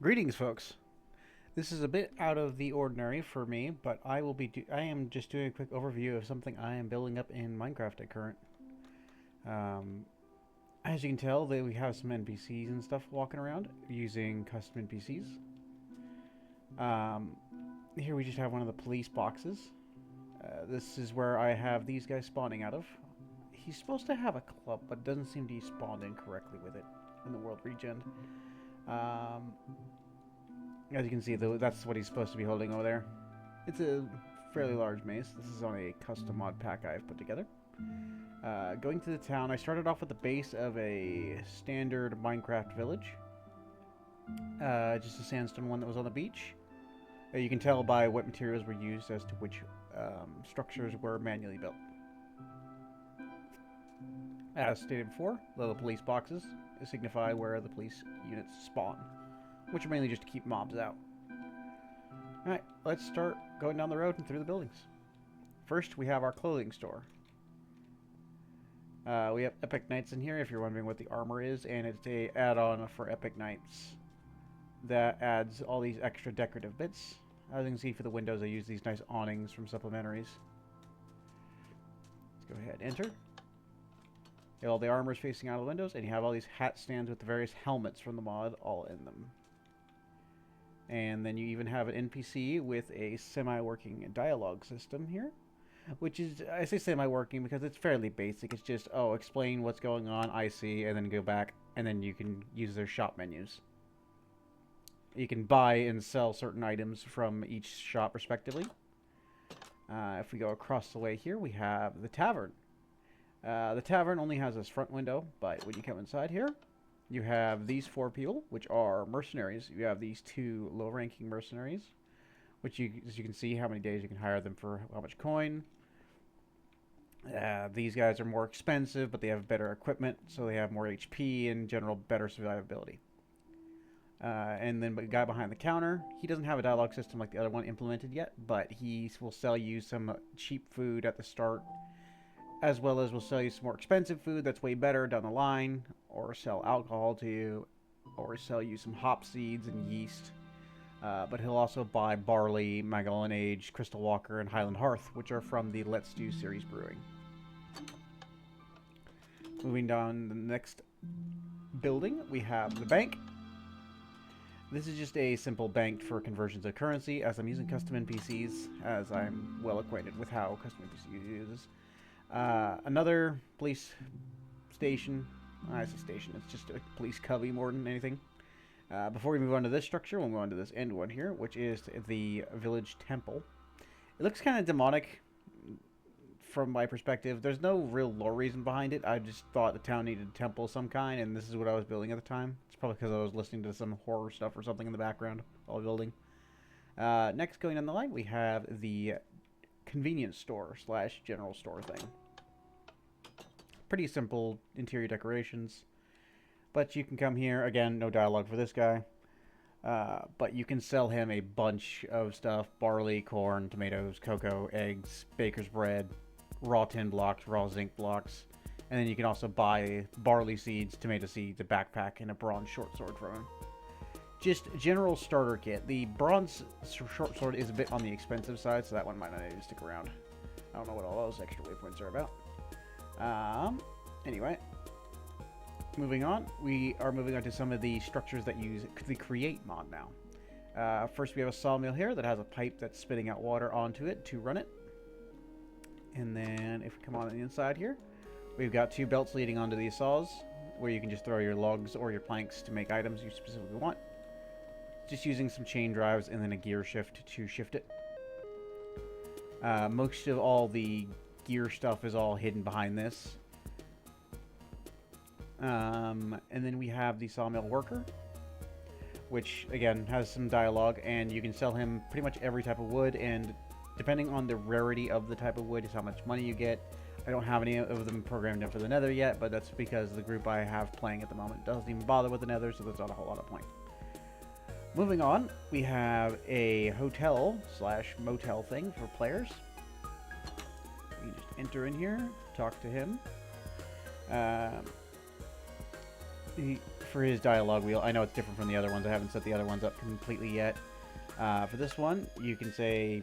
Greetings, folks. This is a bit out of the ordinary for me, but I am just doing a quick overview of something I am building up in Minecraft at current. Um, as you can tell, we have some NPCs and stuff walking around using custom NPCs. Um, Here we just have one of the police boxes. This is where I have these guys spawning out of. He's supposed to have a club, but doesn't seem to be spawned in correctly with it in the world regen. Um, As you can see, though, that's what he's supposed to be holding over there. It's a fairly large mace. This is on a custom mod pack I've put together. Going to the town, I started off with the base of a standard Minecraft village. Just a sandstone one that was on the beach. You can tell by what materials were used as to which structures were manually built. As stated before, the police boxes signify where the police units spawn, which are mainly just to keep mobs out. Alright, let's start going down the road and through the buildings. First, we have our clothing store. We have Epic Knights in here, if you're wondering what the armor is, and it's a add-on for Epic Knights that adds all these extra decorative bits. As you can see for the windows, I use these nice awnings from supplementaries. Let's go ahead, enter. You have all the armors facing out of the windows, and you have all these hat stands with the various helmets from the mod all in them. And then you even have an NPC with a semi-working dialogue system here. Which is, I say semi-working because it's fairly basic. It's just, oh, explain what's going on, I see, and then go back, and then you can use their shop menus. You can buy and sell certain items from each shop respectively. If we go across the way here, we have the tavern. The tavern only has this front window, but when you come inside here, you have these 4 people, which are mercenaries. You have these 2 low-ranking mercenaries, which as you can see, how many days you can hire them for how much coin. These guys are more expensive, but they have better equipment, so they have more HP and general better survivability. And then the guy behind the counter, he doesn't have a dialogue system like the other one implemented yet, but he will sell you some cheap food at the start, as well as will sell you some more expensive food that's way better down the line, or sell alcohol to you, or sell you some hop seeds and yeast. But he'll also buy barley, Magellan Age, Crystal Walker, and Highland Hearth, which are from the Let's Do series brewing. Moving down the next building, we have the bank. This is just a simple bank for conversions of currency, as I'm using custom NPCs, as I'm well acquainted with how custom NPC uses. Another police station. I say station, it's just a police cubby more than anything. Before we move on to this structure, we'll move on to this end one here, which is the village temple. It looks kind of demonic from my perspective. There's no real lore reason behind it. I just thought the town needed a temple of some kind, and this is what I was building at the time. It's probably because I was listening to some horror stuff or something in the background while building. Next, going down the line, we have the convenience store / general store thing. Pretty simple interior decorations. But you can come here, again, no dialogue for this guy. But you can sell him a bunch of stuff: barley, corn, tomatoes, cocoa, eggs, baker's bread, raw tin blocks, raw zinc blocks. And then you can also buy barley seeds, tomato seeds, a backpack, and a bronze short sword from him. Just general starter kit. The bronze short sword is a bit on the expensive side, so that one might not need to stick around. I don't know what all those extra waypoints are about. Anyway. Moving on, we are moving on to some of the structures that use the create mod now. First, we have a sawmill here that has a pipe that's spitting out water onto it to run it. And then if we come on the inside here, we've got 2 belts leading onto these saws, where you can just throw your logs or your planks to make items you specifically want. Just using some chain drives and then a gear shift to shift it. Most of all the gear stuff is all hidden behind this. And then we have the sawmill worker, which again has some dialogue, and you can sell him pretty much every type of wood, and depending on the rarity of the type of wood is how much money you get. I don't have any of them programmed in for the nether yet, but that's because the group I have playing at the moment doesn't even bother with the nether, so there's not a whole lot of point. Moving on, we have a hotel / motel thing for players. You can just enter in here, talk to him. for his dialogue wheel. I know it's different from the other ones. I haven't set the other ones up completely yet. For this one, you can say,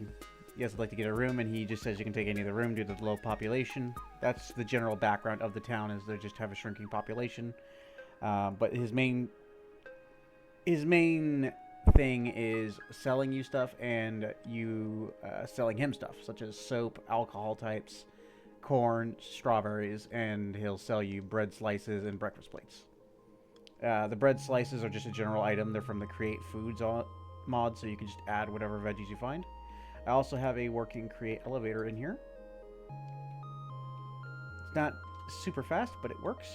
yes, I'd like to get a room, and he just says you can take any of the room due to the low population. That's the general background of the town, is they just have a shrinking population. But his main thing is selling you stuff, and you selling him stuff, such as soap, alcohol types, corn, strawberries, and he'll sell you bread slices and breakfast plates. The bread slices are just a general item. They're from the Create Foods mod, so you can just add whatever veggies you find. I also have a working Create elevator in here. It's not super fast, but it works.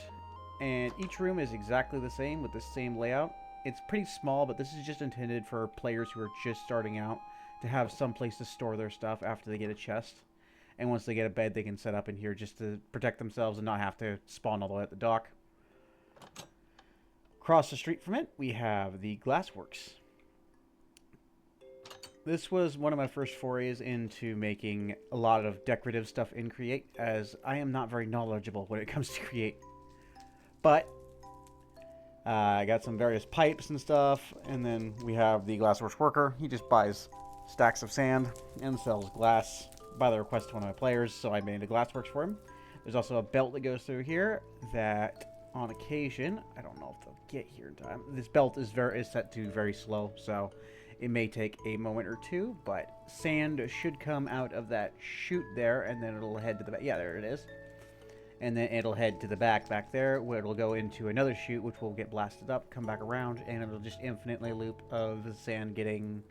And each room is exactly the same with the same layout. It's pretty small, but this is just intended for players who are just starting out to have some place to store their stuff after they get a chest. And once they get a bed, they can set up in here just to protect themselves and not have to spawn all the way at the dock. Across the street from it, we have the Glassworks. This was one of my first forays into making a lot of decorative stuff in Create, as I am not very knowledgeable when it comes to Create. But I got some various pipes and stuff, and then we have the Glassworks worker. He just buys stacks of sand and sells glass by the request of one of my players, so I made a Glassworks for him. There's also a belt that goes through here that, on occasion, I don't know if they'll get here in time. This belt is set to very slow, so it may take a moment or two, but sand should come out of that chute there, and then it'll head to the back. Yeah, there it is. And then it'll head to the back there, where it'll go into another chute, which will get blasted up, come back around, and it'll just infinitely loop of the sand getting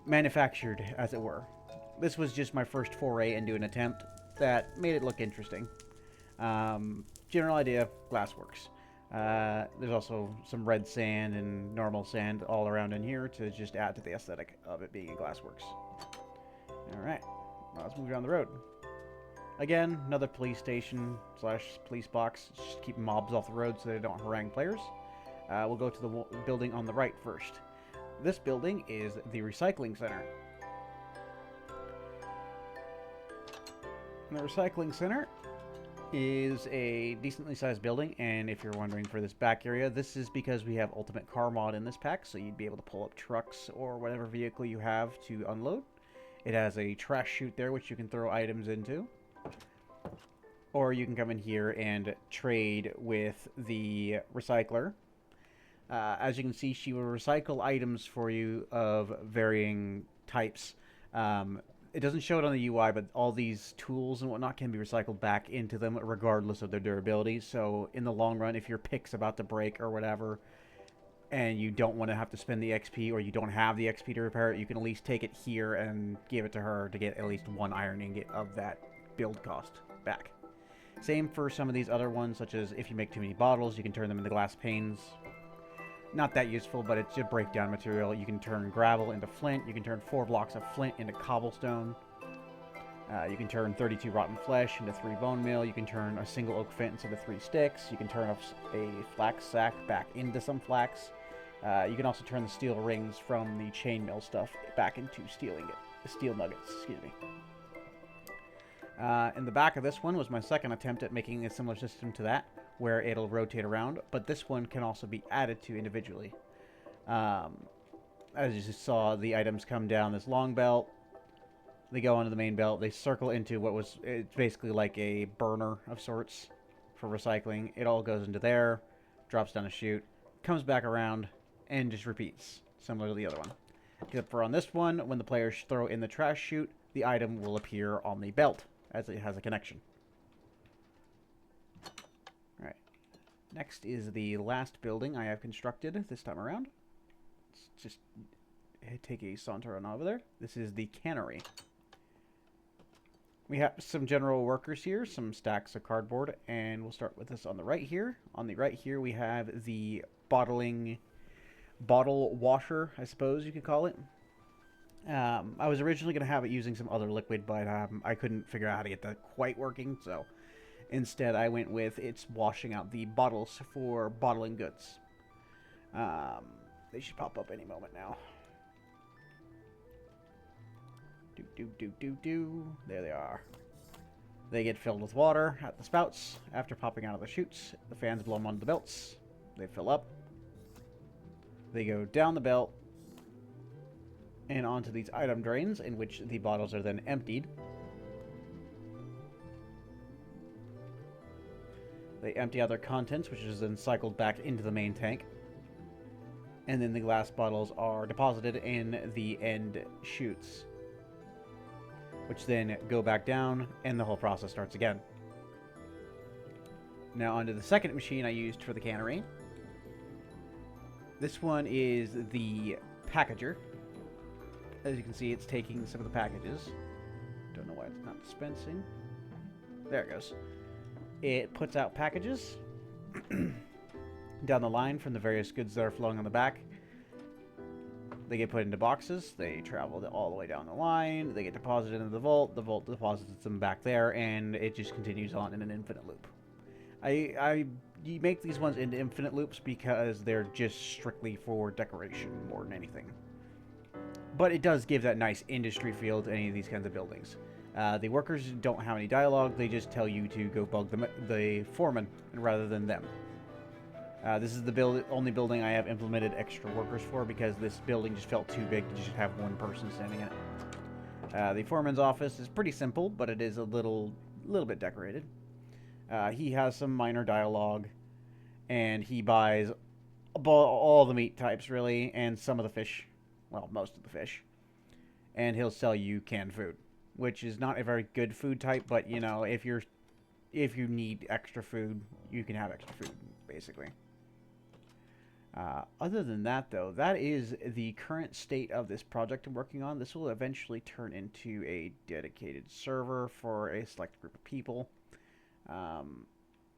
manufactured, as it were. This was just my first foray into an attempt that made it look interesting. General idea, Glassworks. There's also some red sand and normal sand all around in here to just add to the aesthetic of it being a Glassworks. Alright, well, let's move down the road. Again, another police station / police box. Just keep mobs off the road so they don't harangue players. We'll go to the building on the right first. This building is the Recycling Center. And the Recycling Center is a decently sized building, and if you're wondering for this back area, this is because we have Ultimate Car Mod in this pack, so you'd be able to pull up trucks or whatever vehicle you have to unload. It has a trash chute there, which you can throw items into. Or you can come in here and trade with the recycler. As you can see, she will recycle items for you of varying types. It doesn't show it on the UI, but all these tools and whatnot can be recycled back into them regardless of their durability. So in the long run, if your pick's about to break or whatever, and you don't want to have to spend the XP, or you don't have the XP to repair it, you can at least take it here and give it to her to get at least one iron ingot of that build cost back. Same for some of these other ones, such as if you make too many bottles, you can turn them into glass panes. Not that useful, but it's a breakdown material. You can turn gravel into flint. You can turn 4 blocks of flint into cobblestone. You can turn 32 rotten flesh into 3 bone meal. You can turn a single oak fence into 3 sticks. You can turn a flax sack back into some flax. You can also turn the steel rings from the chainmail stuff back into steel nuggets. Excuse me. In the back of this one was my second attempt at making a similar system to that, where it'll rotate around, but this one can also be added to individually. As you just saw, the items come down this long belt, they go onto the main belt, they circle into it's basically like a burner of sorts for recycling. It all goes into there, drops down a chute, comes back around, and just repeats, similar to the other one. Except for on this one, when the players throw in the trash chute, the item will appear on the belt, as it has a connection. Alright. Next is the last building I have constructed this time around. Let's just take a saunter on over there. This is the cannery. We have some general workers here, some stacks of cardboard, and we'll start with this on the right here. On the right here we have the bottle washer, I suppose you could call it. I was originally going to have it using some other liquid, but I couldn't figure out how to get that quite working, so instead I went with it's washing out the bottles for bottling goods. They should pop up any moment now. There they are. They get filled with water at the spouts. After popping out of the chutes, the fans blow them onto the belts. They fill up. They go down the belt and onto these item drains, in which the bottles are then emptied. They empty out their contents, which is then cycled back into the main tank. And then the glass bottles are deposited in the end chutes, which then go back down, and the whole process starts again. Now onto the second machine I used for the cannery. This one is the packager. As you can see, it's taking some of the packages. Don't know why it's not dispensing. There it goes. It puts out packages down the line from the various goods that are flowing on the back. They get put into boxes. They travel all the way down the line. They get deposited into the vault. The vault deposits them back there, and it just continues on in an infinite loop. You make these ones into infinite loops because they're just strictly for decoration more than anything. But it does give that nice industry feel to any of these kinds of buildings. The workers don't have any dialogue. They just tell you to go bug the foreman rather than them. This is the only building I have implemented extra workers for, because this building just felt too big to just have one person standing in it. The foreman's office is pretty simple, but it is a little bit decorated. He has some minor dialogue, and he buys all the meat types, really, and some of the fish. Well, most of the fish. And he'll sell you canned food, which is not a very good food type, but, you know, if you need extra food, you can have extra food, basically. Other than that, though, that is the current state of this project I'm working on. This will eventually turn into a dedicated server for a select group of people.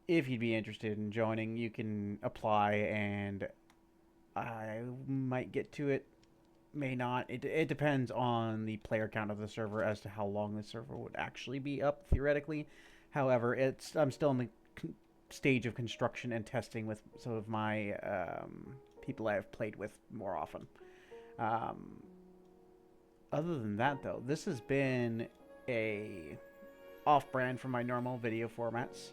If you'd be interested in joining, you can apply, and I might get to it, may not. It depends on the player count of the server as to how long the server would actually be up, theoretically. However, I'm still in the stage of construction and testing with some of my people I have played with more often. Other than that, though, this has been a off-brand from my normal video formats.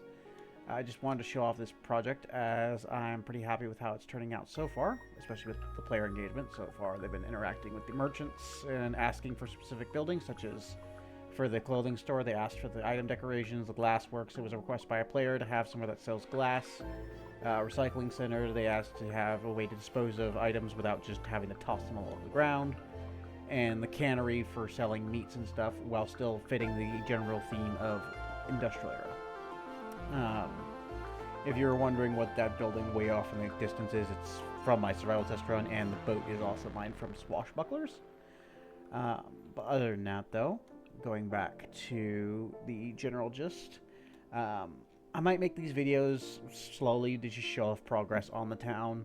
I just wanted to show off this project, as I'm pretty happy with how it's turning out so far, especially with the player engagement. So far, they've been interacting with the merchants and asking for specific buildings, such as for the clothing store, they asked for the item decorations, the glass works. It was a request by a player to have somewhere that sells glass. Recycling center, they asked to have a way to dispose of items without just having to toss them all over the ground. And the cannery for selling meats and stuff, while still fitting the general theme of industrial era. If you're wondering what that building way off in the distance is, it's from my survival test run, and the boat is also mine from Swashbucklers. But other than that, though, going back to the general gist, I might make these videos slowly to just show off progress on the town.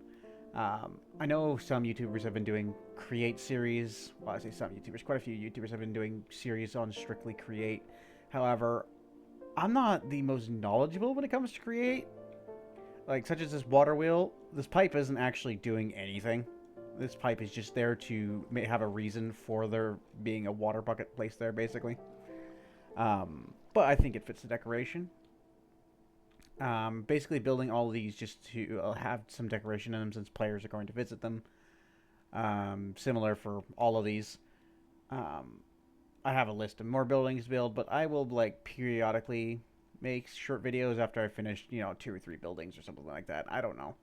I know some YouTubers have been doing Create series. Well, I say some YouTubers. Quite a few YouTubers have been doing series on strictly Create. However, I'm not the most knowledgeable when it comes to Create. Like, such as this water wheel, this pipe isn't actually doing anything. This pipe is just there to have a reason for there being a water bucket placed there, basically. But I think it fits the decoration. Basically building all of these just to have some decoration in them, since players are going to visit them. Similar for all of these. I have a list of more buildings to build, but I will, like, periodically make short videos after I finish, 2 or 3 buildings or something like that. I don't know.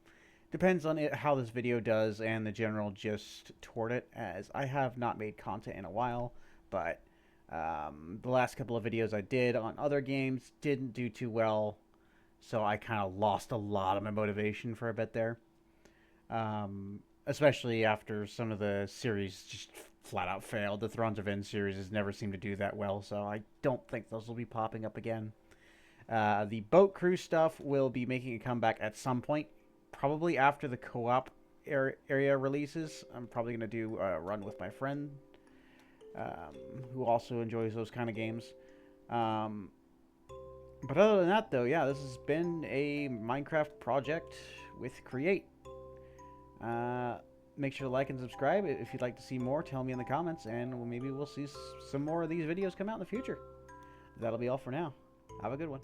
Depends on how this video does and the general gist toward it, as I have not made content in a while, but the last couple of videos I did on other games didn't do too well, so I kind of lost a lot of my motivation for a bit there. Especially after some of the series just flat out failed. The Thrones of End series has never seemed to do that well, so I don't think those will be popping up again. The boat crew stuff will be making a comeback at some point, probably after the co-op area releases. I'm probably going to do a run with my friend, who also enjoys those kind of games. But other than that, though, yeah, this has been a Minecraft project with Create. Make sure to like and subscribe. If you'd like to see more, tell me in the comments, and maybe we'll see some more of these videos come out in the future. That'll be all for now. Have a good one.